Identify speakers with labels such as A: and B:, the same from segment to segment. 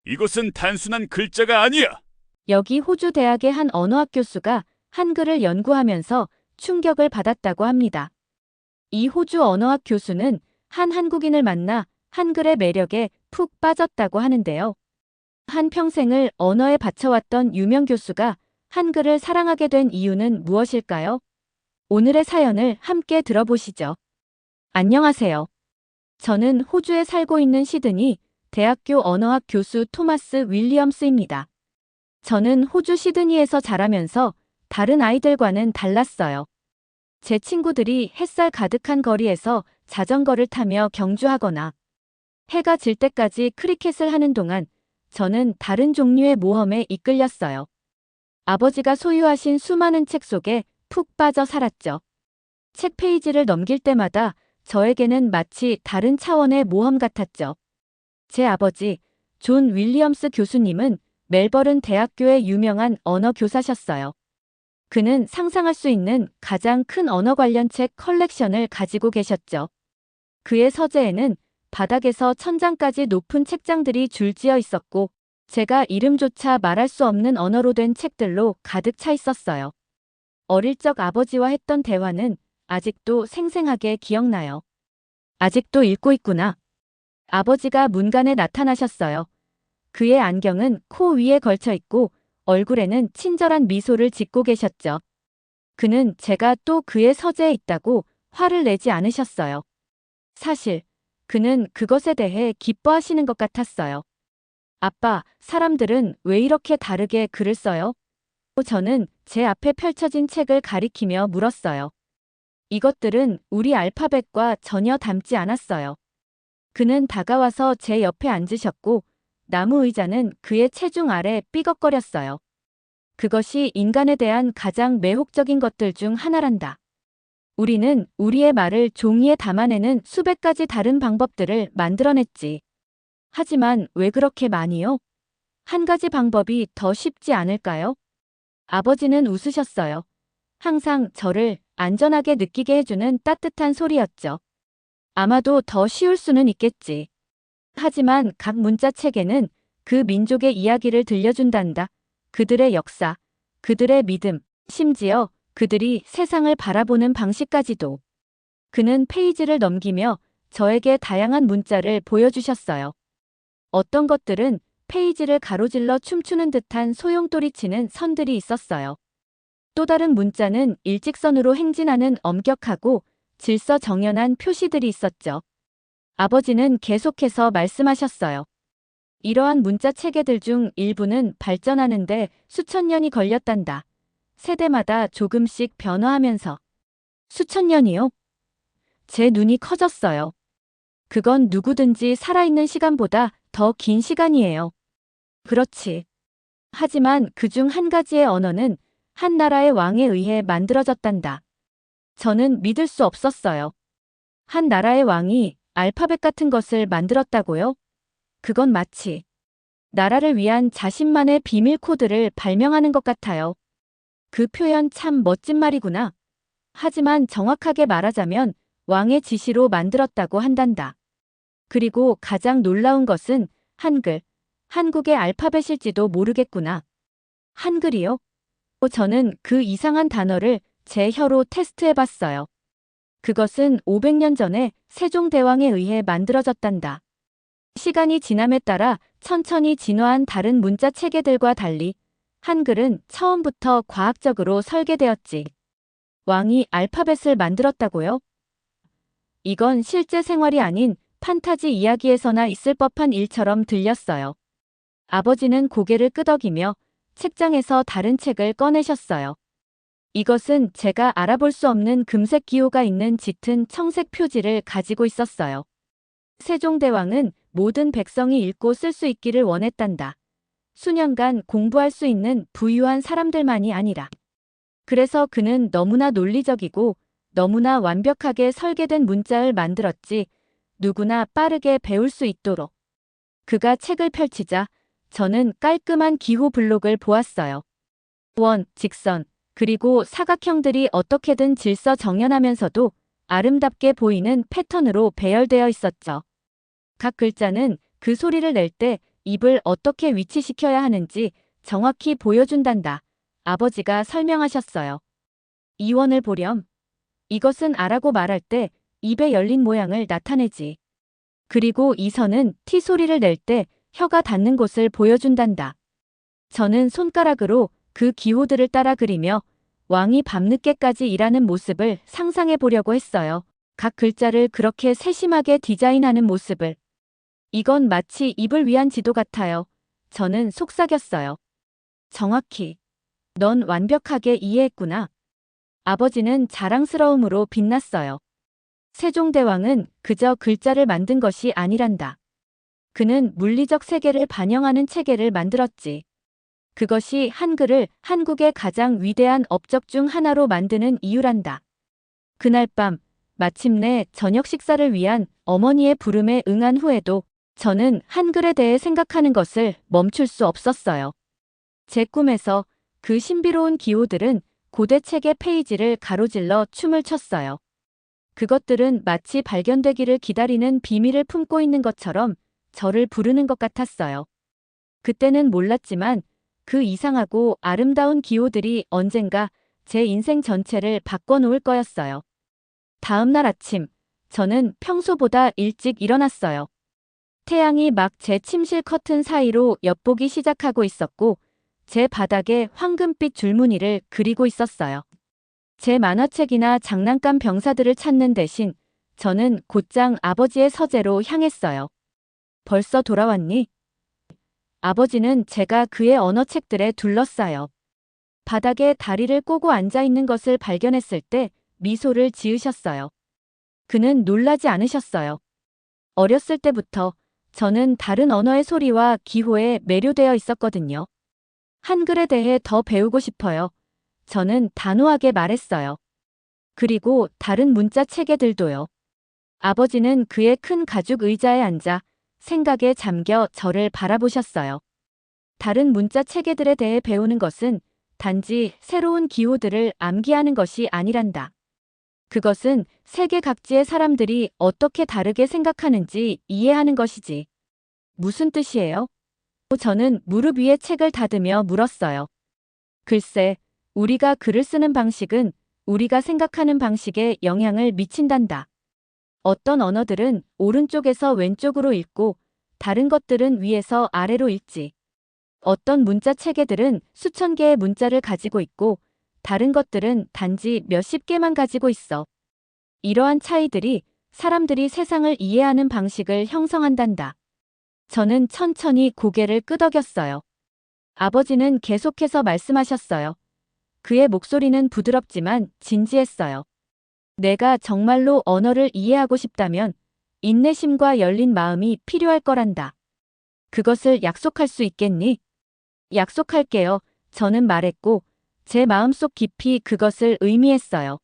A: 이것은 단순한 글자가 아니야.
B: 여기 호주 대학의 한 언어학 교수가 한글을 연구하면서 충격을 받았다고 합니다. 이 호주 언어학 교수는 한 한국인을 만나 한글의 매력에 푹 빠졌다고 하는데요. 한 평생을 언어에 바쳐왔던 유명 교수가 한글을 사랑하게 된 이유는 무엇일까요? 오늘의 사연을 함께 들어보시죠. 안녕하세요. 저는 호주에 살고 있는 시드니 대학교 언어학 교수 토마스 윌리엄스입니다. 저는 호주 시드니에서 자라면서 다른 아이들과는 달랐어요. 제 친구들이 햇살 가득한 거리에서 자전거를 타며 경주하거나 해가 질 때까지 크리켓을 하는 동안 저는 다른 종류의 모험에 이끌렸어요. 아버지가 소유하신 수많은 책 속에 푹 빠져 살았죠. 책 페이지를 넘길 때마다 저에게는 마치 다른 차원의 모험 같았죠. 제 아버지, 존 윌리엄스 교수님은 멜버른 대학교의 유명한 언어 교사셨어요. 그는 상상할 수 있는 가장 큰 언어 관련 책 컬렉션을 가지고 계셨죠. 그의 서재에는 바닥에서 천장까지 높은 책장들이 줄지어 있었고, 제가 이름조차 말할 수 없는 언어로 된 책들로 가득 차 있었어요. 어릴 적 아버지와 했던 대화는 아직도 생생하게 기억나요. 아직도 읽고 있구나. 아버지가 문간에 나타나셨어요. 그의 안경은 코 위에 걸쳐 있고 얼굴에는 친절한 미소를 짓고 계셨죠. 그는 제가 또 그의 서재에 있다고 화를 내지 않으셨어요. 사실 그는 그것에 대해 기뻐하시는 것 같았어요. 아빠, 사람들은 왜 이렇게 다르게 글을 써요? 저는 제 앞에 펼쳐진 책을 가리키며 물었어요. 이것들은 우리 알파벳과 전혀 닮지 않았어요. 그는 다가와서 제 옆에 앉으셨고 나무 의자는 그의 체중 아래 삐걱거렸어요. 그것이 인간에 대한 가장 매혹적인 것들 중 하나란다. 우리는 우리의 말을 종이에 담아내는 수백 가지 다른 방법들을 만들어냈지. 하지만 왜 그렇게 많이요? 한 가지 방법이 더 쉽지 않을까요? 아버지는 웃으셨어요. 항상 저를 안전하게 느끼게 해주는 따뜻한 소리였죠. 아마도 더 쉬울 수는 있겠지. 하지만 각 문자책에는 그 민족의 이야기를 들려준단다. 그들의 역사, 그들의 믿음, 심지어 그들이 세상을 바라보는 방식까지도. 그는 페이지를 넘기며 저에게 다양한 문자를 보여주셨어요. 어떤 것들은 페이지를 가로질러 춤추는 듯한 소용돌이치는 선들이 있었어요. 또 다른 문자는 일직선으로 행진하는 엄격하고 질서정연한 표시들이 있었죠. 아버지는 계속해서 말씀하셨어요. 이러한 문자 체계들 중 일부는 발전하는데 수천 년이 걸렸단다. 세대마다 조금씩 변화하면서. 수천 년이요? 제 눈이 커졌어요. 그건 누구든지 살아있는 시간보다 더 긴 시간이에요. 그렇지. 하지만 그중 한 가지의 언어는 한 나라의 왕에 의해 만들어졌단다. 저는 믿을 수 없었어요. 한 나라의 왕이 알파벳 같은 것을 만들었다고요? 그건 마치 나라를 위한 자신만의 비밀 코드를 발명하는 것 같아요. 그 표현 참 멋진 말이구나. 하지만 정확하게 말하자면 왕의 지시로 만들었다고 한단다. 그리고 가장 놀라운 것은 한글, 한국의 알파벳일지도 모르겠구나. 한글이요? 저는 그 이상한 단어를 제 혀로 테스트해봤어요. 그것은 500년 전에 세종대왕에 의해 만들어졌단다. 시간이 지남에 따라 천천히 진화한 다른 문자 체계들과 달리 한글은 처음부터 과학적으로 설계되었지. 왕이 알파벳을 만들었다고요? 이건 실제 생활이 아닌 판타지 이야기에서나 있을 법한 일처럼 들렸어요. 아버지는 고개를 끄덕이며 책장에서 다른 책을 꺼내셨어요. 이것은 제가 알아볼 수 없는 금색 기호가 있는 짙은 청색 표지를 가지고 있었어요. 세종대왕은 모든 백성이 읽고 쓸 수 있기를 원했단다. 수년간 공부할 수 있는 부유한 사람들만이 아니라. 그래서 그는 너무나 논리적이고 너무나 완벽하게 설계된 문자를 만들었지 누구나 빠르게 배울 수 있도록. 그가 책을 펼치자 저는 깔끔한 기호 블록을 보았어요. 원, 직선, 그리고 사각형들이 어떻게든 질서 정연하면서도 아름답게 보이는 패턴으로 배열되어 있었죠. 각 글자는 그 소리를 낼 때 입을 어떻게 위치시켜야 하는지 정확히 보여준단다. 아버지가 설명하셨어요. 이원을 보렴. 이것은 아라고 말할 때 입에 열린 모양을 나타내지. 그리고 이선은 티 소리를 낼 때 혀가 닿는 곳을 보여준단다. 저는 손가락으로 그 기호들을 따라 그리며 왕이 밤늦게까지 일하는 모습을 상상해 보려고 했어요. 각 글자를 그렇게 세심하게 디자인하는 모습을. 이건 마치 입을 위한 지도 같아요. 저는 속삭였어요. 정확히. 넌 완벽하게 이해했구나. 아버지는 자랑스러움으로 빛났어요. 세종대왕은 그저 글자를 만든 것이 아니란다. 그는 물리적 세계를 반영하는 체계를 만들었지. 그것이 한글을 한국의 가장 위대한 업적 중 하나로 만드는 이유란다. 그날 밤, 마침내 저녁 식사를 위한 어머니의 부름에 응한 후에도 저는 한글에 대해 생각하는 것을 멈출 수 없었어요. 제 꿈에서 그 신비로운 기호들은 고대 책의 페이지를 가로질러 춤을 췄어요. 그것들은 마치 발견되기를 기다리는 비밀을 품고 있는 것처럼 저를 부르는 것 같았어요. 그때는 몰랐지만 그 이상하고 아름다운 기호들이 언젠가 제 인생 전체를 바꿔놓을 거였어요. 다음 날 아침, 저는 평소보다 일찍 일어났어요. 태양이 막 제 침실 커튼 사이로 엿보기 시작하고 있었고, 제 바닥에 황금빛 줄무늬를 그리고 있었어요. 제 만화책이나 장난감 병사들을 찾는 대신 저는 곧장 아버지의 서재로 향했어요. 벌써 돌아왔니? 아버지는 제가 그의 언어책들에 둘러싸여 바닥에 다리를 꼬고 앉아 있는 것을 발견했을 때 미소를 지으셨어요. 그는 놀라지 않으셨어요. 어렸을 때부터 저는 다른 언어의 소리와 기호에 매료되어 있었거든요. 한글에 대해 더 배우고 싶어요. 저는 단호하게 말했어요. 그리고 다른 문자 체계들도요. 아버지는 그의 큰 가죽 의자에 앉아 생각에 잠겨 저를 바라보셨어요. 다른 문자 체계들에 대해 배우는 것은 단지 새로운 기호들을 암기하는 것이 아니란다. 그것은 세계 각지의 사람들이 어떻게 다르게 생각하는지 이해하는 것이지. 무슨 뜻이에요? 저는 무릎 위에 책을 닫으며 물었어요. 글쎄, 우리가 글을 쓰는 방식은 우리가 생각하는 방식에 영향을 미친단다. 어떤 언어들은 오른쪽에서 왼쪽으로 읽고 다른 것들은 위에서 아래로 읽지. 어떤 문자 체계들은 수천 개의 문자를 가지고 있고 다른 것들은 단지 몇십 개만 가지고 있어. 이러한 차이들이 사람들이 세상을 이해하는 방식을 형성한단다. 저는 천천히 고개를 끄덕였어요. 아버지는 계속해서 말씀하셨어요. 그의 목소리는 부드럽지만 진지했어요. 내가 정말로 언어를 이해하고 싶다면 인내심과 열린 마음이 필요할 거란다. 그것을 약속할 수 있겠니? 약속할게요. 저는 말했고 제 마음속 깊이 그것을 의미했어요.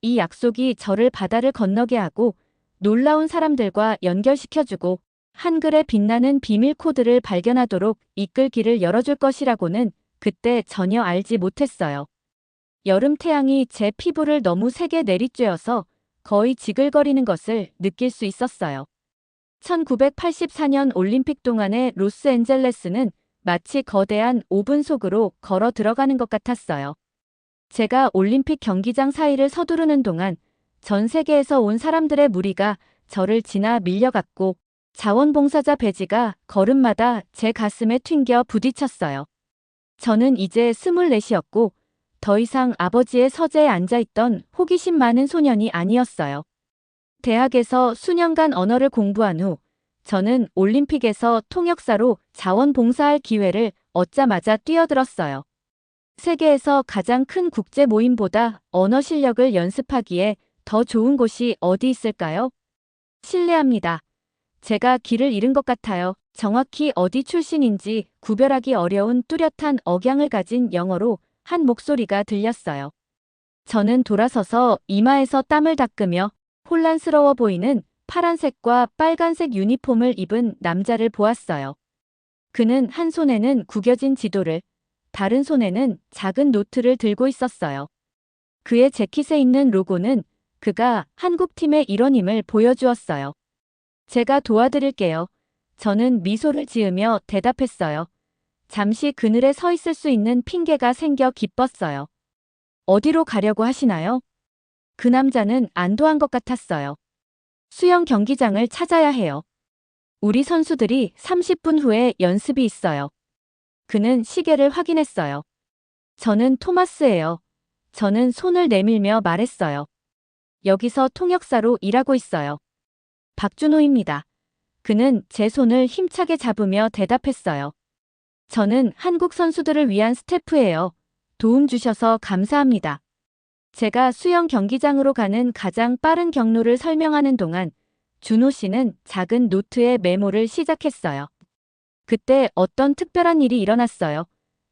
B: 이 약속이 저를 바다를 건너게 하고 놀라운 사람들과 연결시켜주고 한글의 빛나는 비밀 코드를 발견하도록 이끌 길을 열어줄 것이라고는 그때 전혀 알지 못했어요. 여름 태양이 제 피부를 너무 세게 내리쬐어서 거의 지글거리는 것을 느낄 수 있었어요. 1984년 올림픽 동안의 로스앤젤레스는 마치 거대한 오븐 속으로 걸어 들어가는 것 같았어요. 제가 올림픽 경기장 사이를 서두르는 동안 전 세계에서 온 사람들의 무리가 저를 지나 밀려갔고 자원봉사자 배지가 걸음마다 제 가슴에 튕겨 부딪혔어요. 저는 이제 24이었고 더 이상 아버지의 서재에 앉아있던 호기심 많은 소년이 아니었어요. 대학에서 수년간 언어를 공부한 후 저는 올림픽에서 통역사로 자원봉사할 기회를 얻자마자 뛰어들었어요. 세계에서 가장 큰 국제 모임보다 언어 실력을 연습하기에 더 좋은 곳이 어디 있을까요? 실례합니다. 제가 길을 잃은 것 같아요. 정확히 어디 출신인지 구별하기 어려운 뚜렷한 억양을 가진 영어로 한 목소리가 들렸어요. 저는 돌아서서 이마에서 땀을 닦으며 혼란스러워 보이는 파란색과 빨간색 유니폼을 입은 남자를 보았어요. 그는 한 손에는 구겨진 지도를, 다른 손에는 작은 노트를 들고 있었어요. 그의 재킷에 있는 로고는 그가 한국팀의 일원임을 보여주었어요. 제가 도와드릴게요. 저는 미소를 지으며 대답했어요. 잠시 그늘에 서 있을 수 있는 핑계가 생겨 기뻤어요. 어디로 가려고 하시나요? 그 남자는 안도한 것 같았어요. 수영 경기장을 찾아야 해요. 우리 선수들이 30분 후에 연습이 있어요. 그는 시계를 확인했어요. 저는 토마스예요. 저는 손을 내밀며 말했어요. 여기서 통역사로 일하고 있어요. 박준호입니다. 그는 제 손을 힘차게 잡으며 대답했어요. 저는 한국 선수들을 위한 스태프예요. 도움 주셔서 감사합니다. 제가 수영 경기장으로 가는 가장 빠른 경로를 설명하는 동안 준호 씨는 작은 노트에 메모를 시작했어요. 그때 어떤 특별한 일이 일어났어요.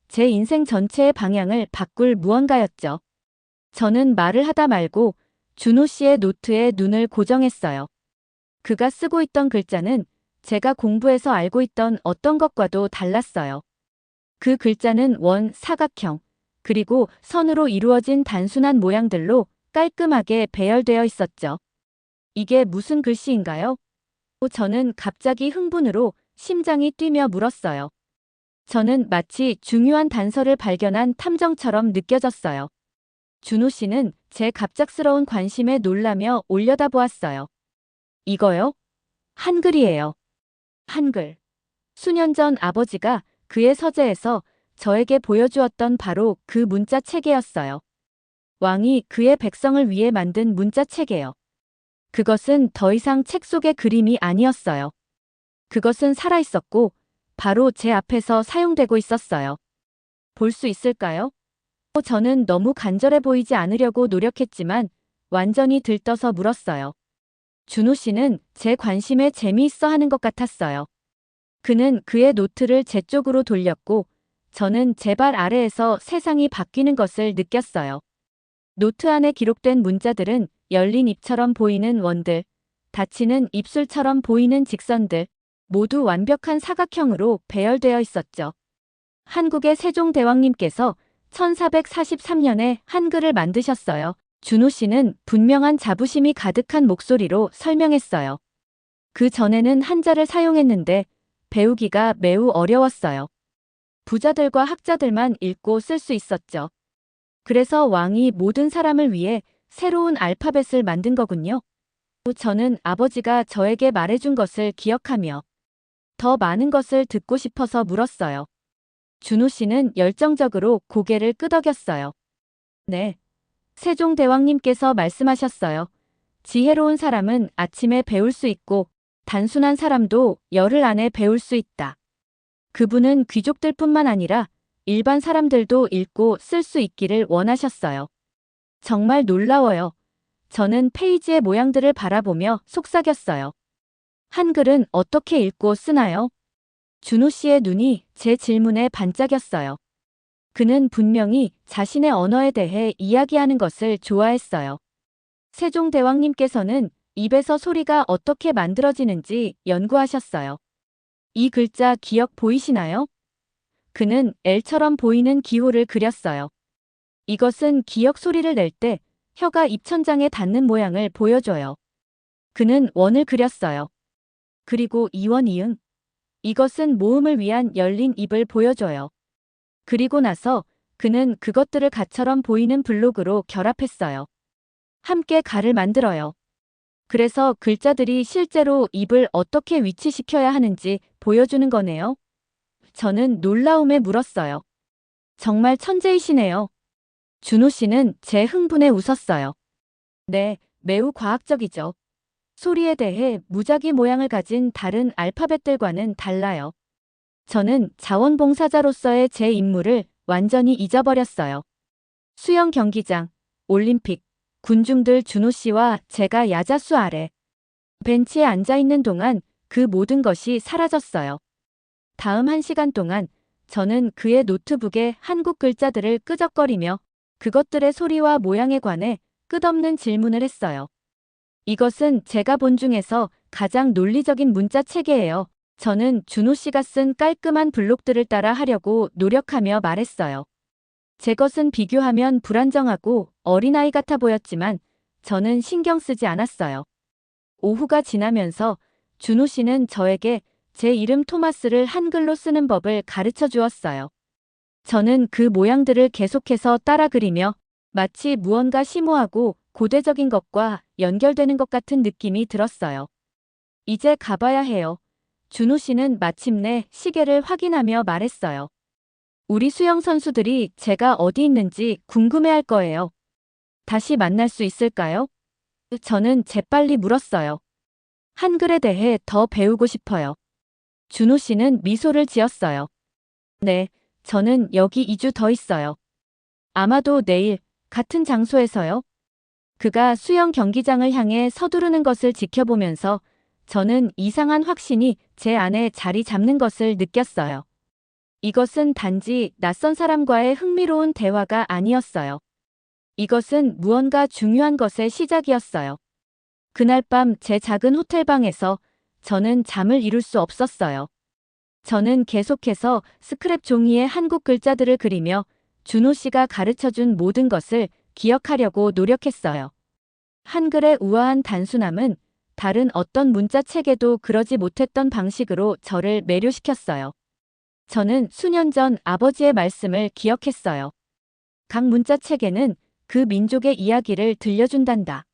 B: 제 인생 전체의 방향을 바꿀 무언가였죠. 저는 말을 하다 말고 준호 씨의 노트에 눈을 고정했어요. 그가 쓰고 있던 글자는 제가 공부해서 알고 있던 어떤 것과도 달랐어요. 그 글자는 원, 사각형, 그리고 선으로 이루어진 단순한 모양들로 깔끔하게 배열되어 있었죠. 이게 무슨 글씨인가요? 저는 갑자기 흥분으로 심장이 뛰며 물었어요. 저는 마치 중요한 단서를 발견한 탐정처럼 느껴졌어요. 준호 씨는 제 갑작스러운 관심에 놀라며 올려다보았어요. 이거요? 한글이에요. 한글. 수년 전 아버지가 그의 서재에서 저에게 보여주었던 바로 그 문자 체계였어요. 왕이 그의 백성을 위해 만든 문자 체계요. 그것은 더 이상 책 속의 그림이 아니었어요. 그것은 살아있었고 바로 제 앞에서 사용되고 있었어요. 볼 수 있을까요? 저는 너무 간절해 보이지 않으려고 노력했지만 완전히 들떠서 물었어요. 준호 씨는 제 관심에 재미있어 하는 것 같았어요. 그는 그의 노트를 제 쪽으로 돌렸고 저는 제 발 아래에서 세상이 바뀌는 것을 느꼈어요. 노트 안에 기록된 문자들은 열린 입처럼 보이는 원들, 닫히는 입술처럼 보이는 직선들, 모두 완벽한 사각형으로 배열되어 있었죠. 한국의 세종대왕님께서 1443년에 한글을 만드셨어요. 준호 씨는 분명한 자부심이 가득한 목소리로 설명했어요. 그 전에는 한자를 사용했는데 배우기가 매우 어려웠어요. 부자들과 학자들만 읽고 쓸 수 있었죠. 그래서 왕이 모든 사람을 위해 새로운 알파벳을 만든 거군요. 저는 아버지가 저에게 말해준 것을 기억하며 더 많은 것을 듣고 싶어서 물었어요. 준호 씨는 열정적으로 고개를 끄덕였어요. 네. 세종대왕님께서 말씀하셨어요. 지혜로운 사람은 아침에 배울 수 있고 단순한 사람도 열흘 안에 배울 수 있다. 그분은 귀족들뿐만 아니라 일반 사람들도 읽고 쓸 수 있기를 원하셨어요. 정말 놀라워요. 저는 페이지의 모양들을 바라보며 속삭였어요. 한글은 어떻게 읽고 쓰나요? 준호 씨의 눈이 제 질문에 반짝였어요. 그는 분명히 자신의 언어에 대해 이야기하는 것을 좋아했어요. 세종대왕님께서는 입에서 소리가 어떻게 만들어지는지 연구하셨어요. 이 글자 기억 보이시나요? 그는 L처럼 보이는 기호를 그렸어요. 이것은 기억 소리를 낼 때 혀가 입천장에 닿는 모양을 보여줘요. 그는 원을 그렸어요. 그리고 이원 이응. 이것은 모음을 위한 열린 입을 보여줘요. 그리고 나서 그는 그것들을 가처럼 보이는 블록으로 결합했어요. 함께 가를 만들어요. 그래서 글자들이 실제로 입을 어떻게 위치시켜야 하는지 보여주는 거네요. 저는 놀라움에 물었어요. 정말 천재이시네요. 준호 씨는 제 흥분에 웃었어요. 네, 매우 과학적이죠. 소리에 대해 무작위 모양을 가진 다른 알파벳들과는 달라요. 저는 자원봉사자로서의 제 임무를 완전히 잊어버렸어요. 수영 경기장, 올림픽, 군중들 준호 씨와 제가 야자수 아래 벤치에 앉아 있는 동안 그 모든 것이 사라졌어요. 다음 1시간 동안 저는 그의 노트북에 한국 글자들을 끄적거리며 그것들의 소리와 모양에 관해 끝없는 질문을 했어요. 이것은 제가 본 중에서 가장 논리적인 문자 체계예요. 저는 준호 씨가 쓴 깔끔한 블록들을 따라 하려고 노력하며 말했어요. 제 것은 비교하면 불안정하고 어린아이 같아 보였지만 저는 신경 쓰지 않았어요. 오후가 지나면서 준호 씨는 저에게 제 이름 토마스를 한글로 쓰는 법을 가르쳐 주었어요. 저는 그 모양들을 계속해서 따라 그리며 마치 무언가 심오하고 고대적인 것과 연결되는 것 같은 느낌이 들었어요. 이제 가봐야 해요. 준호 씨는 마침내 시계를 확인하며 말했어요. 우리 수영 선수들이 제가 어디 있는지 궁금해할 거예요. 다시 만날 수 있을까요? 저는 재빨리 물었어요. 한글에 대해 더 배우고 싶어요. 준호 씨는 미소를 지었어요. 네, 저는 여기 2주 더 있어요. 아마도 내일 같은 장소에서요. 그가 수영 경기장을 향해 서두르는 것을 지켜보면서 저는 이상한 확신이 제 안에 자리 잡는 것을 느꼈어요. 이것은 단지 낯선 사람과의 흥미로운 대화가 아니었어요. 이것은 무언가 중요한 것의 시작이었어요. 그날 밤 제 작은 호텔방에서 저는 잠을 이룰 수 없었어요. 저는 계속해서 스크랩 종이에 한국 글자들을 그리며 준호 씨가 가르쳐준 모든 것을 기억하려고 노력했어요. 한글의 우아한 단순함은 다른 어떤 문자책에도 그러지 못했던 방식으로 저를 매료시켰어요. 저는 수년 전 아버지의 말씀을 기억했어요. 각 문자책에는 그 민족의 이야기를 들려준단다.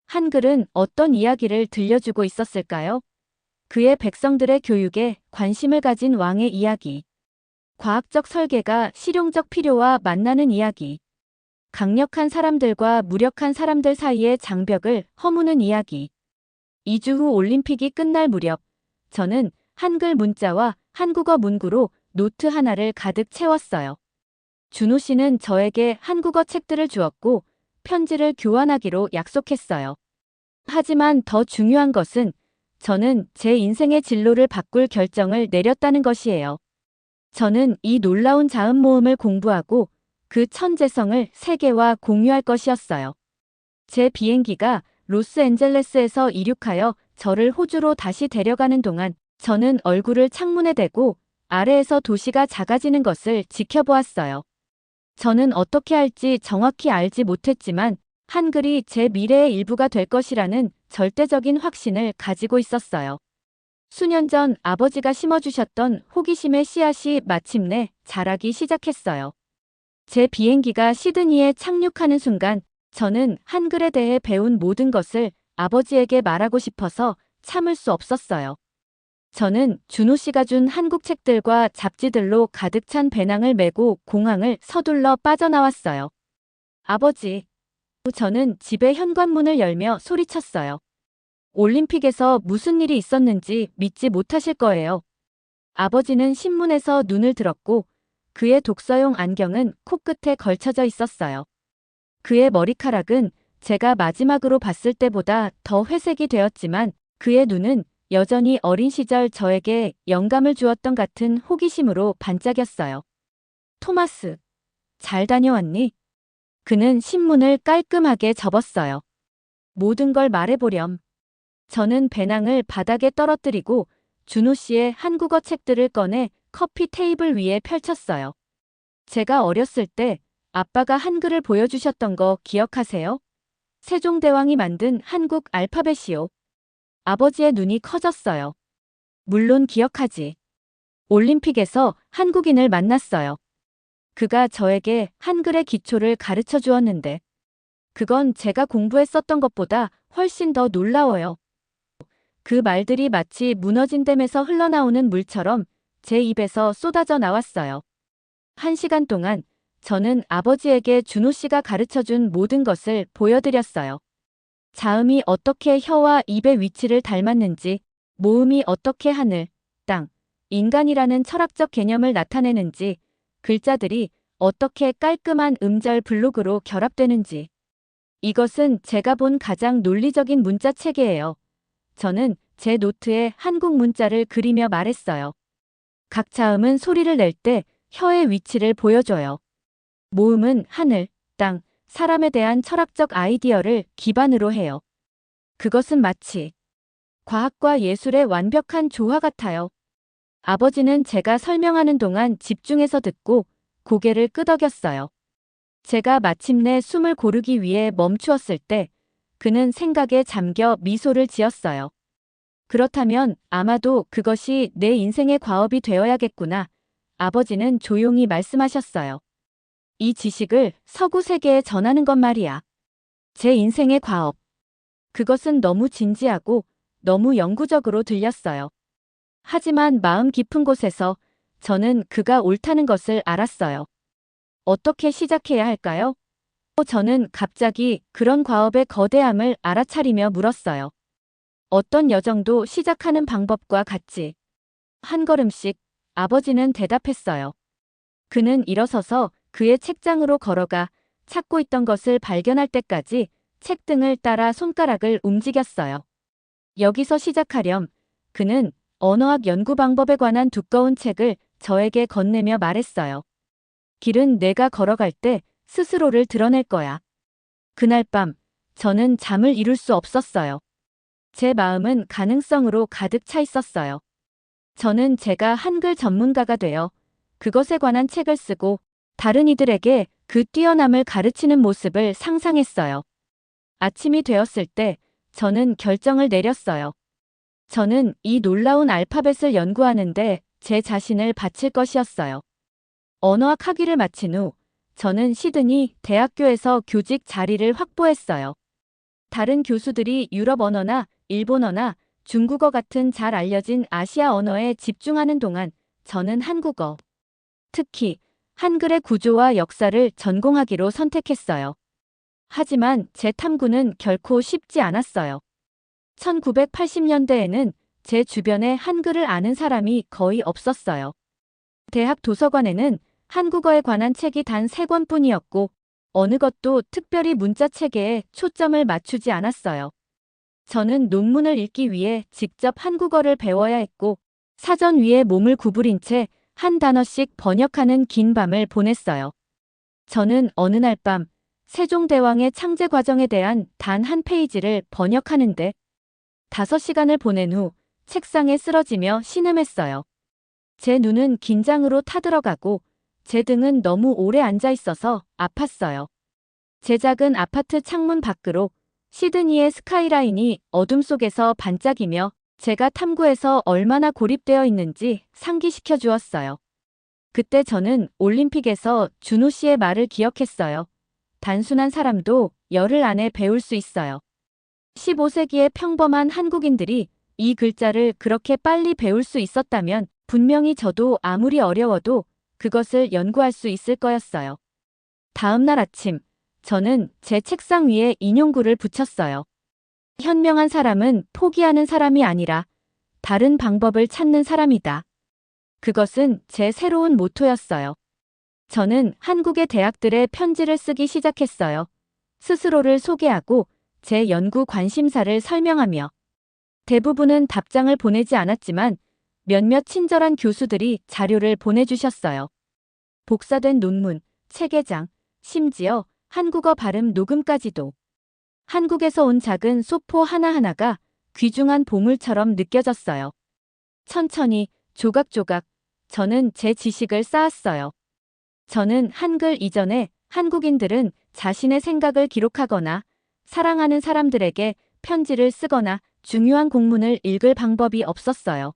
B: 한글은 어떤 이야기를 들려주고 있었을까요? 그의 백성들의 교육에 관심을 가진 왕의 이야기. 과학적 설계가 실용적 필요와 만나는 이야기. 강력한 사람들과 무력한 사람들 사이의 장벽을 허무는 이야기. 2주 후 올림픽이 끝날 무렵, 저는 한글 문자와 한국어 문구로 노트 하나를 가득 채웠어요. 준호 씨는 저에게 한국어 책들을 주었고 편지를 교환하기로 약속했어요. 하지만 더 중요한 것은 저는 제 인생의 진로를 바꿀 결정을 내렸다는 것이에요. 저는 이 놀라운 자음 모음을 공부하고 그 천재성을 세계와 공유할 것이었어요. 제 비행기가 로스앤젤레스에서 이륙하여 저를 호주로 다시 데려가는 동안 저는 얼굴을 창문에 대고 아래에서 도시가 작아지는 것을 지켜보았어요. 저는 어떻게 할지 정확히 알지 못했지만 한글이 제 미래의 일부가 될 것이라는 절대적인 확신을 가지고 있었어요. 수년 전 아버지가 심어주셨던 호기심의 씨앗이 마침내 자라기 시작했어요. 제 비행기가 시드니에 착륙하는 순간 저는 한글에 대해 배운 모든 것을 아버지에게 말하고 싶어서 참을 수 없었어요. 저는 준호 씨가 준 한국 책들과 잡지들로 가득 찬 배낭을 메고 공항을 서둘러 빠져나왔어요. 아버지, 저는 집의 현관문을 열며 소리쳤어요. 올림픽에서 무슨 일이 있었는지 믿지 못하실 거예요. 아버지는 신문에서 눈을 들었고 그의 독서용 안경은 코끝에 걸쳐져 있었어요. 그의 머리카락은 제가 마지막으로 봤을 때보다 더 회색이 되었지만 그의 눈은 여전히 어린 시절 저에게 영감을 주었던 같은 호기심으로 반짝였어요. 토마스, 잘 다녀왔니? 그는 신문을 깔끔하게 접었어요. 모든 걸 말해보렴. 저는 배낭을 바닥에 떨어뜨리고 준호 씨의 한국어 책들을 꺼내 커피 테이블 위에 펼쳤어요. 제가 어렸을 때 아빠가 한글을 보여주셨던 거 기억하세요? 세종대왕이 만든 한국 알파벳이요. 아버지의 눈이 커졌어요. 물론 기억하지. 올림픽에서 한국인을 만났어요. 그가 저에게 한글의 기초를 가르쳐 주었는데 그건 제가 공부했었던 것보다 훨씬 더 놀라워요. 그 말들이 마치 무너진 댐에서 흘러나오는 물처럼 제 입에서 쏟아져 나왔어요. 1시간 동안 저는 아버지에게 준호 씨가 가르쳐준 모든 것을 보여드렸어요. 자음이 어떻게 혀와 입의 위치를 닮았는지, 모음이 어떻게 하늘, 땅, 인간이라는 철학적 개념을 나타내는지, 글자들이 어떻게 깔끔한 음절 블록으로 결합되는지. 이것은 제가 본 가장 논리적인 문자 체계예요. 저는 제 노트에 한국 문자를 그리며 말했어요. 각 자음은 소리를 낼 때 혀의 위치를 보여줘요. 모음은 하늘, 땅, 사람에 대한 철학적 아이디어를 기반으로 해요. 그것은 마치 과학과 예술의 완벽한 조화 같아요. 아버지는 제가 설명하는 동안 집중해서 듣고 고개를 끄덕였어요. 제가 마침내 숨을 고르기 위해 멈추었을 때 그는 생각에 잠겨 미소를 지었어요. 그렇다면 아마도 그것이 내 인생의 과업이 되어야겠구나. 아버지는 조용히 말씀하셨어요. 이 지식을 서구 세계에 전하는 것 말이야. 제 인생의 과업. 그것은 너무 진지하고 너무 영구적으로 들렸어요. 하지만 마음 깊은 곳에서 저는 그가 옳다는 것을 알았어요. 어떻게 시작해야 할까요? 저는 갑자기 그런 과업의 거대함을 알아차리며 물었어요. 어떤 여정도 시작하는 방법과 같지. 한 걸음씩. 아버지는 대답했어요. 그는 일어서서 그의 책장으로 걸어가 찾고 있던 것을 발견할 때까지 책등을 따라 손가락을 움직였어요. 여기서 시작하렴. 그는 언어학 연구 방법에 관한 두꺼운 책을 저에게 건네며 말했어요. 길은 내가 걸어갈 때 스스로를 드러낼 거야. 그날 밤, 저는 잠을 이룰 수 없었어요. 제 마음은 가능성으로 가득 차 있었어요. 저는 제가 한글 전문가가 되어 그것에 관한 책을 쓰고 다른 이들에게 그 뛰어남을 가르치는 모습을 상상했어요. 아침이 되었을 때 저는 결정을 내렸어요. 저는 이 놀라운 알파벳을 연구하는데 제 자신을 바칠 것이었어요. 언어학 학위를 마친 후 저는 시드니 대학교에서 교직 자리를 확보했어요. 다른 교수들이 유럽 언어나 일본어나 중국어 같은 잘 알려진 아시아 언어에 집중하는 동안 저는 한국어, 특히 한글의 구조와 역사를 전공하기로 선택했어요. 하지만 제 탐구는 결코 쉽지 않았어요. 1980년대에는 제 주변에 한글을 아는 사람이 거의 없었어요. 대학 도서관에는 한국어에 관한 책이 단 3권뿐이었고 어느 것도 특별히 문자 체계에 초점을 맞추지 않았어요. 저는 논문을 읽기 위해 직접 한국어를 배워야 했고 사전 위에 몸을 구부린 채 한 단어씩 번역하는 긴 밤을 보냈어요. 저는 어느 날 밤 세종대왕의 창제 과정에 대한 단 한 페이지를 번역하는데 5시간을 보낸 후 책상에 쓰러지며 신음했어요. 제 눈은 긴장으로 타들어가고 제 등은 너무 오래 앉아 있어서 아팠어요. 제 작은 아파트 창문 밖으로 시드니의 스카이라인이 어둠 속에서 반짝이며 제가 탐구에서 얼마나 고립되어 있는지 상기시켜 주었어요. 그때 저는 올림픽에서 준호 씨의 말을 기억했어요. 단순한 사람도 열흘 안에 배울 수 있어요. 15세기의 평범한 한국인들이 이 글자를 그렇게 빨리 배울 수 있었다면 분명히 저도 아무리 어려워도 그것을 연구할 수 있을 거였어요. 다음 날 아침, 저는 제 책상 위에 인용구를 붙였어요. 현명한 사람은 포기하는 사람이 아니라 다른 방법을 찾는 사람이다. 그것은 제 새로운 모토였어요. 저는 한국의 대학들의 편지를 쓰기 시작했어요. 스스로를 소개하고 제 연구 관심사를 설명하며. 대부분은 답장을 보내지 않았지만 몇몇 친절한 교수들이 자료를 보내주셨어요. 복사된 논문, 체계장, 심지어 한국어 발음 녹음까지도. 한국에서 온 작은 소포 하나하나가 귀중한 보물처럼 느껴졌어요. 천천히, 조각조각, 저는 제 지식을 쌓았어요. 저는 한글 이전에 한국인들은 자신의 생각을 기록하거나 사랑하는 사람들에게 편지를 쓰거나 중요한 공문을 읽을 방법이 없었어요.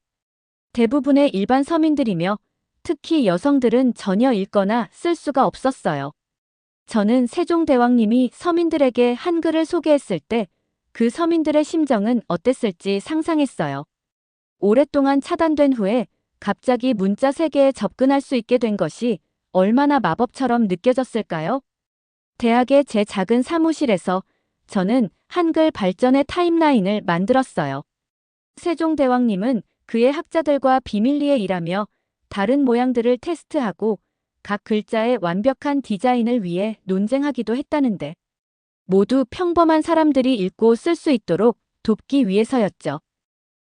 B: 대부분의 일반 서민들이며 특히 여성들은 전혀 읽거나 쓸 수가 없었어요. 저는 세종대왕님이 서민들에게 한글을 소개했을 때 그 서민들의 심정은 어땠을지 상상했어요. 오랫동안 차단된 후에 갑자기 문자 세계에 접근할 수 있게 된 것이 얼마나 마법처럼 느껴졌을까요? 대학의 제 작은 사무실에서 저는 한글 발전의 타임라인을 만들었어요. 세종대왕님은 그의 학자들과 비밀리에 일하며 다른 모양들을 테스트하고 각 글자의 완벽한 디자인을 위해 논쟁하기도 했다는데 모두 평범한 사람들이 읽고 쓸 수 있도록 돕기 위해서였죠.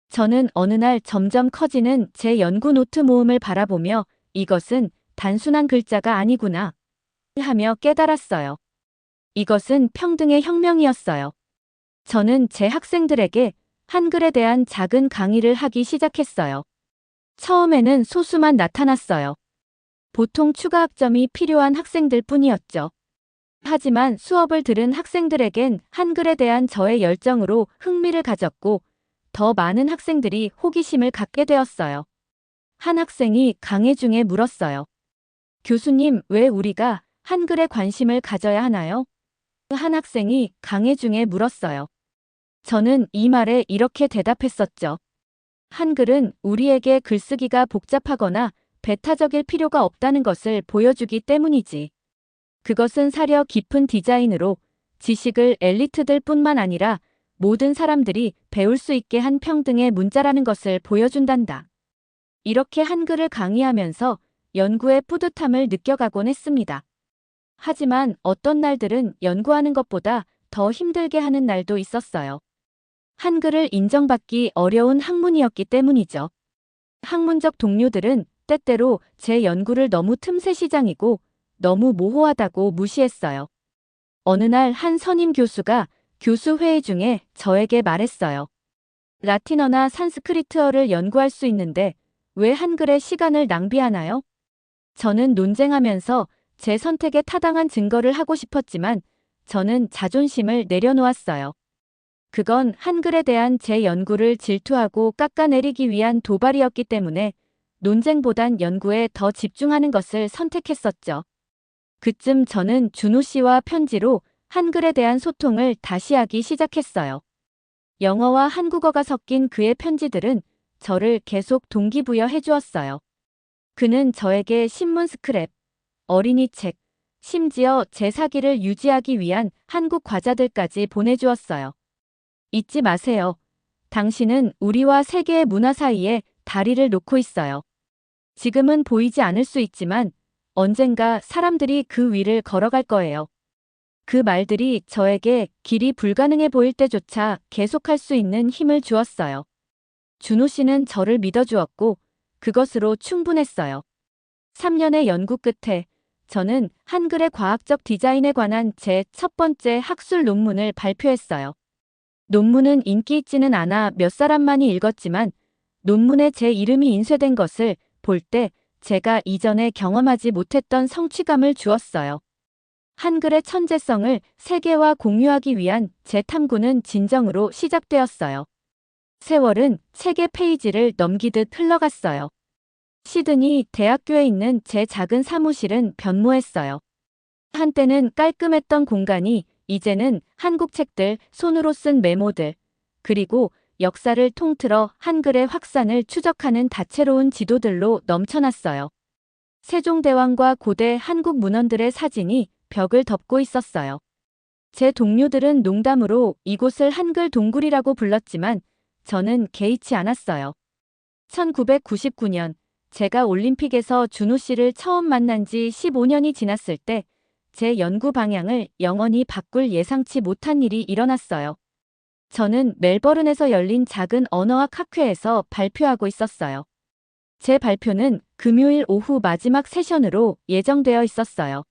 B: 저는 어느 날 점점 커지는 제 연구 노트 모음을 바라보며 이것은 단순한 글자가 아니구나 하며 깨달았어요. 이것은 평등의 혁명이었어요. 저는 제 학생들에게 한글에 대한 작은 강의를 하기 시작했어요. 처음에는 소수만 나타났어요. 보통 추가 학점이 필요한 학생들 뿐이었죠. 하지만 수업을 들은 학생들에겐 한글에 대한 저의 열정으로 흥미를 가졌고 더 많은 학생들이 호기심을 갖게 되었어요. 한 학생이 강의 중에 물었어요. 교수님, 왜 우리가 한글에 관심을 가져야 하나요? 한 학생이 강의 중에 물었어요. 저는 이 말에 이렇게 대답했었죠. 한글은 우리에게 글쓰기가 복잡하거나 배타적일 필요가 없다는 것을 보여주기 때문이지. 그것은 사려 깊은 디자인으로 지식을 엘리트들 뿐만 아니라 모든 사람들이 배울 수 있게 한 평등의 문자라는 것을 보여준단다. 이렇게 한글을 강의하면서 연구의 뿌듯함을 느껴가곤 했습니다. 하지만 어떤 날들은 연구하는 것보다 더 힘들게 하는 날도 있었어요. 한글을 인정받기 어려운 학문이었기 때문이죠. 학문적 동료들은 때때로 제 연구를 너무 틈새 시장이고 너무 모호하다고 무시했어요. 어느 날 한 선임 교수가 교수 회의 중에 저에게 말했어요. 라틴어나 산스크리트어를 연구할 수 있는데 왜 한글에 시간을 낭비하나요? 저는 논쟁하면서 제 선택에 타당한 증거를 하고 싶었지만 저는 자존심을 내려놓았어요. 그건 한글에 대한 제 연구를 질투하고 깎아내리기 위한 도발이었기 때문에 논쟁보단 연구에 더 집중하는 것을 선택했었죠. 그쯤 저는 준호 씨와 편지로 한글에 대한 소통을 다시 하기 시작했어요. 영어와 한국어가 섞인 그의 편지들은 저를 계속 동기부여해 주었어요. 그는 저에게 신문 스크랩, 어린이 책, 심지어 제 사기를 유지하기 위한 한국 과자들까지 보내주었어요. 잊지 마세요. 당신은 우리와 세계의 문화 사이에 다리를 놓고 있어요. 지금은 보이지 않을 수 있지만 언젠가 사람들이 그 위를 걸어갈 거예요. 그 말들이 저에게 길이 불가능해 보일 때조차 계속할 수 있는 힘을 주었어요. 준호 씨는 저를 믿어주었고 그것으로 충분했어요. 3년의 연구 끝에 저는 한글의 과학적 디자인에 관한 제 첫 번째 학술 논문을 발표했어요. 논문은 인기 있지는 않아 몇 사람만이 읽었지만 논문에 제 이름이 인쇄된 것을 볼 때 제가 이전에 경험하지 못했던 성취감을 주었어요. 한글의 천재성을 세계와 공유하기 위한 제 탐구는 진정으로 시작되었어요. 세월은 책의 페이지를 넘기듯 흘러갔어요. 시드니 대학교에 있는 제 작은 사무실은 변모했어요. 한때는 깔끔했던 공간이 이제는 한국 책들, 손으로 쓴 메모들, 그리고 역사를 통틀어 한글의 확산을 추적하는 다채로운 지도들로 넘쳐났어요. 세종대왕과 고대 한국 문헌들의 사진이 벽을 덮고 있었어요. 제 동료들은 농담으로 이곳을 한글 동굴이라고 불렀지만 저는 개의치 않았어요. 1999년 제가 올림픽에서 준호 씨를 처음 만난 지 15년이 지났을 때 제 연구 방향을 영원히 바꿀 예상치 못한 일이 일어났어요. 저는 멜버른에서 열린 작은 언어학 학회에서 발표하고 있었어요. 제 발표는 금요일 오후 마지막 세션으로 예정되어 있었어요.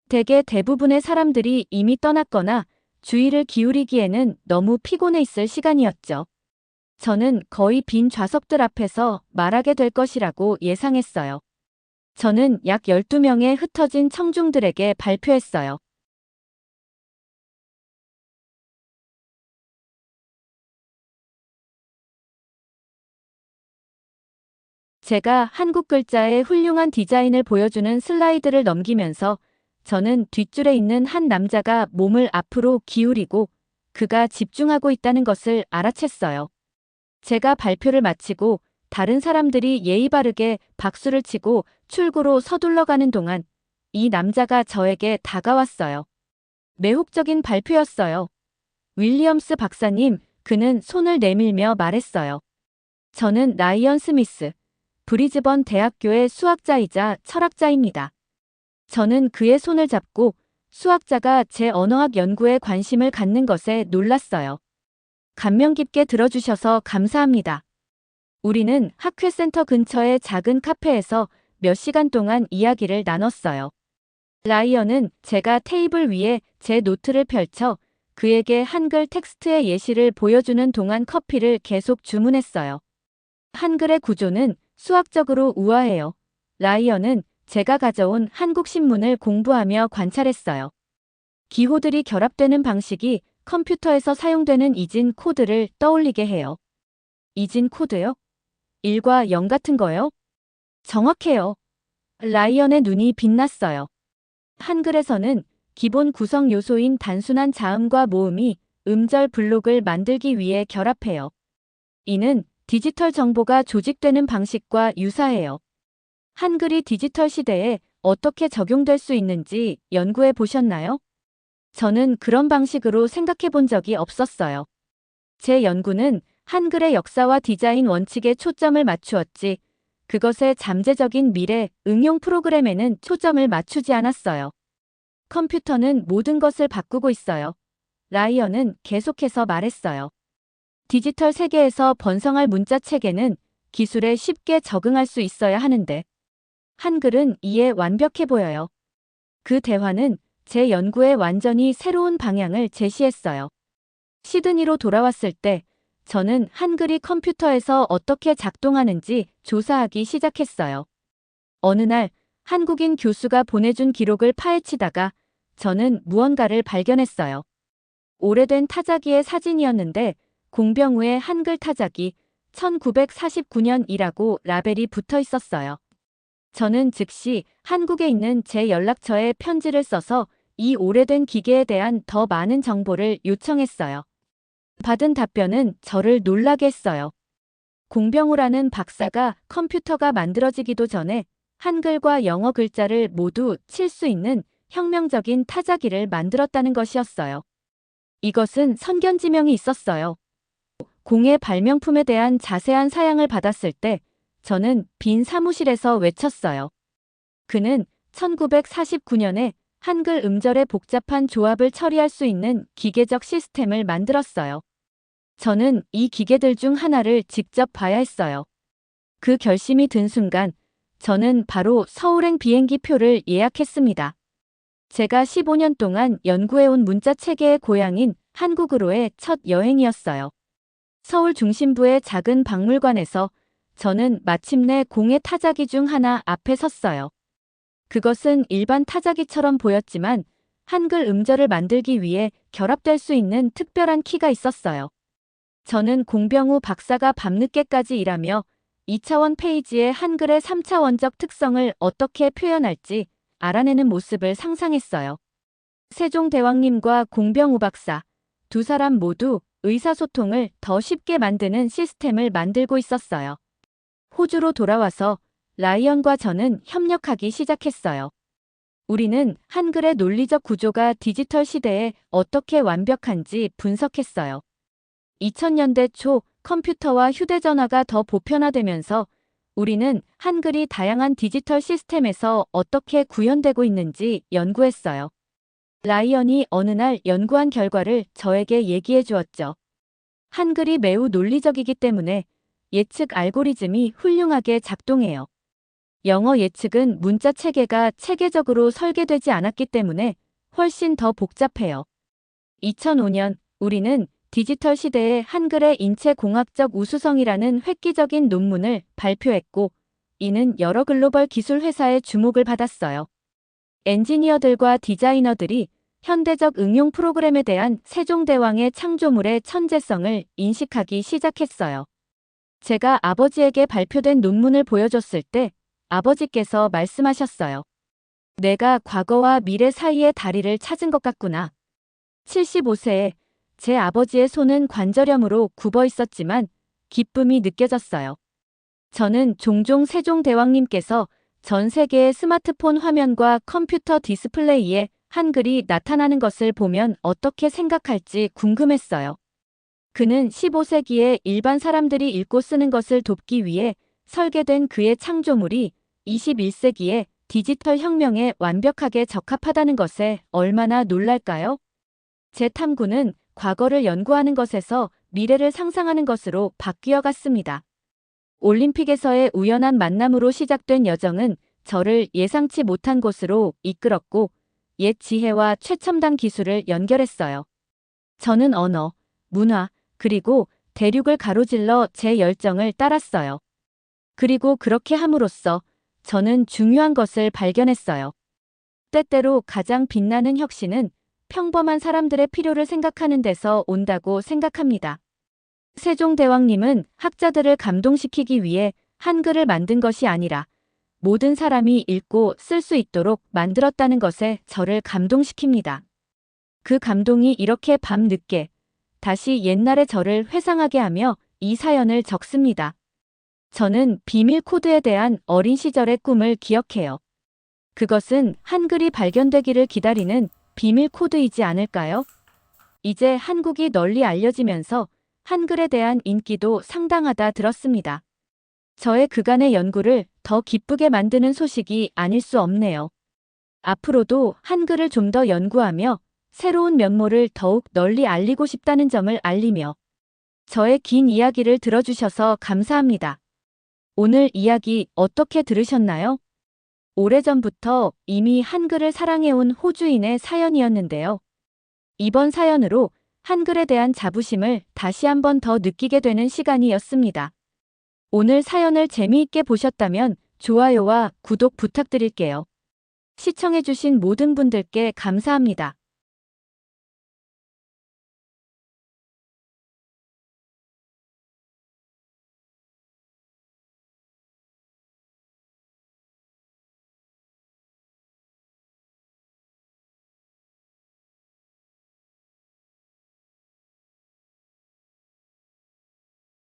B: 대부분의 사람들이 이미 떠났거나 주의를 기울이기에는 너무 피곤해 있을 시간이었죠. 저는 거의 빈 좌석들 앞에서 말하게 될 것이라고 예상했어요. 저는 약 12명의 흩어진 청중들에게 발표했어요. 제가 한국 글자의 훌륭한 디자인을 보여주는 슬라이드를 넘기면서 저는 뒷줄에 있는 한 남자가 몸을 앞으로 기울이고 그가 집중하고 있다는 것을 알아챘어요. 제가 발표를 마치고 다른 사람들이 예의 바르게 박수를 치고 출구로 서둘러 가는 동안 이 남자가 저에게 다가왔어요. 매혹적인 발표였어요. 윌리엄스 박사님, 그는 손을 내밀며 말했어요. 저는 라이언 스미스, 브리즈번 대학교의 수학자이자 철학자입니다. 저는 그의 손을 잡고 수학자가 제 언어학 연구에 관심을 갖는 것에 놀랐어요. 감명 깊게 들어주셔서 감사합니다. 우리는 학회센터 근처의 작은 카페에서 몇 시간 동안 이야기를 나눴어요. 라이언은 제가 테이블 위에 제 노트를 펼쳐 그에게 한글 텍스트의 예시를 보여주는 동안 커피를 계속 주문했어요. 한글의 구조는 수학적으로 우아해요. 라이언은 제가 가져온 한국 신문을 공부하며 관찰했어요. 기호들이 결합되는 방식이 컴퓨터에서 사용되는 이진 코드를 떠올리게 해요. 이진 코드요? 1과 0 같은 거요? 정확해요. 라이언의 눈이 빛났어요. 한글에서는 기본 구성 요소인 단순한 자음과 모음이 음절 블록을 만들기 위해 결합해요. 이는 디지털 정보가 조직되는 방식과 유사해요. 한글이 디지털 시대에 어떻게 적용될 수 있는지 연구해 보셨나요? 저는 그런 방식으로 생각해 본 적이 없었어요. 제 연구는 한글의 역사와 디자인 원칙에 초점을 맞추었지, 그것의 잠재적인 미래, 응용 프로그램에는 초점을 맞추지 않았어요. 컴퓨터는 모든 것을 바꾸고 있어요. 라이언은 계속해서 말했어요. 디지털 세계에서 번성할 문자 체계는 기술에 쉽게 적응할 수 있어야 하는데, 한글은 이에 완벽해 보여요. 그 대화는 제 연구에 완전히 새로운 방향을 제시했어요. 시드니로 돌아왔을 때, 저는 한글이 컴퓨터에서 어떻게 작동하는지 조사하기 시작했어요. 어느 날 한국인 교수가 보내준 기록을 파헤치다가 저는 무언가를 발견했어요. 오래된 타자기의 사진이었는데 공병우의 한글 타자기 1949년이라고 라벨이 붙어 있었어요. 저는 즉시 한국에 있는 제 연락처에 편지를 써서 이 오래된 기계에 대한 더 많은 정보를 요청했어요. 받은 답변은 저를 놀라게 했어요. 공병우라는 박사가 컴퓨터가 만들어지기도 전에 한글과 영어 글자를 모두 칠 수 있는 혁명적인 타자기를 만들었다는 것이었어요. 이것은 선견지명이 있었어요. 공의 발명품에 대한 자세한 사양을 받았을 때 저는 빈 사무실에서 외쳤어요. 그는 1949년에 한글 음절의 복잡한 조합을 처리할 수 있는 기계적 시스템을 만들었어요. 저는 이 기계들 중 하나를 직접 봐야 했어요. 그 결심이 든 순간 저는 바로 서울행 비행기 표를 예약했습니다. 제가 15년 동안 연구해온 문자 체계의 고향인 한국으로의 첫 여행이었어요. 서울 중심부의 작은 박물관에서 저는 마침내 공의 타자기 중 하나 앞에 섰어요. 그것은 일반 타자기처럼 보였지만 한글 음절을 만들기 위해 결합될 수 있는 특별한 키가 있었어요. 저는 공병우 박사가 밤늦게까지 일하며 2차원 페이지의 한글의 3차원적 특성을 어떻게 표현할지 알아내는 모습을 상상했어요. 세종대왕님과 공병우 박사, 두 사람 모두 의사소통을 더 쉽게 만드는 시스템을 만들고 있었어요. 호주로 돌아와서 라이언과 저는 협력하기 시작했어요. 우리는 한글의 논리적 구조가 디지털 시대에 어떻게 완벽한지 분석했어요. 2000년대 초 컴퓨터와 휴대전화가 더 보편화되면서 우리는 한글이 다양한 디지털 시스템에서 어떻게 구현되고 있는지 연구했어요. 라이언이 어느 날 연구한 결과를 저에게 얘기해 주었죠. 한글이 매우 논리적이기 때문에 예측 알고리즘이 훌륭하게 작동해요. 영어 예측은 문자 체계가 체계적으로 설계되지 않았기 때문에 훨씬 더 복잡해요. 2005년 우리는 디지털 시대의 한글의 인체공학적 우수성이라는 획기적인 논문을 발표했고, 이는 여러 글로벌 기술 회사의 주목을 받았어요. 엔지니어들과 디자이너들이 현대적 응용 프로그램에 대한 세종대왕의 창조물의 천재성을 인식하기 시작했어요. 제가 아버지에게 발표된 논문을 보여줬을 때 아버지께서 말씀하셨어요. 내가 과거와 미래 사이의 다리를 찾은 것 같구나. 75세에 제 아버지의 손은 관절염으로 굽어 있었지만 기쁨이 느껴졌어요. 저는 종종 세종대왕님께서 전 세계의 스마트폰 화면과 컴퓨터 디스플레이에 한글이 나타나는 것을 보면 어떻게 생각할지 궁금했어요. 그는 15세기에 일반 사람들이 읽고 쓰는 것을 돕기 위해 설계된 그의 창조물이 21세기에 디지털 혁명에 완벽하게 적합하다는 것에 얼마나 놀랄까요? 제 탐구는 과거를 연구하는 것에서 미래를 상상하는 것으로 바뀌어 갔습니다. 올림픽에서의 우연한 만남으로 시작된 여정은 저를 예상치 못한 곳으로 이끌었고 옛 지혜와 최첨단 기술을 연결했어요. 저는 언어, 문화, 그리고 대륙을 가로질러 제 열정을 따랐어요. 그리고 그렇게 함으로써 저는 중요한 것을 발견했어요. 때때로 가장 빛나는 혁신은 평범한 사람들의 필요를 생각하는 데서 온다고 생각합니다. 세종대왕님은 학자들을 감동시키기 위해 한글을 만든 것이 아니라 모든 사람이 읽고 쓸 수 있도록 만들었다는 것에 저를 감동시킵니다. 그 감동이 이렇게 밤늦게 다시 옛날의 저를 회상하게 하며 이 사연을 적습니다. 저는 비밀 코드에 대한 어린 시절의 꿈을 기억해요. 그것은 한글이 발견되기를 기다리는 비밀 코드이지 않을까요? 이제 한국이 널리 알려지면서 한글에 대한 인기도 상당하다 들었습니다. 저의 그간의 연구를 더 기쁘게 만드는 소식이 아닐 수 없네요. 앞으로도 한글을 좀 더 연구하며 새로운 면모를 더욱 널리 알리고 싶다는 점을 알리며 저의 긴 이야기를 들어주셔서 감사합니다. 오늘 이야기 어떻게 들으셨나요? 오래전부터 이미 한글을 사랑해온 호주인의 사연이었는데요. 이번 사연으로 한글에 대한 자부심을 다시 한번 더 느끼게 되는 시간이었습니다. 오늘 사연을 재미있게 보셨다면 좋아요와 구독 부탁드릴게요. 시청해주신 모든 분들께 감사합니다.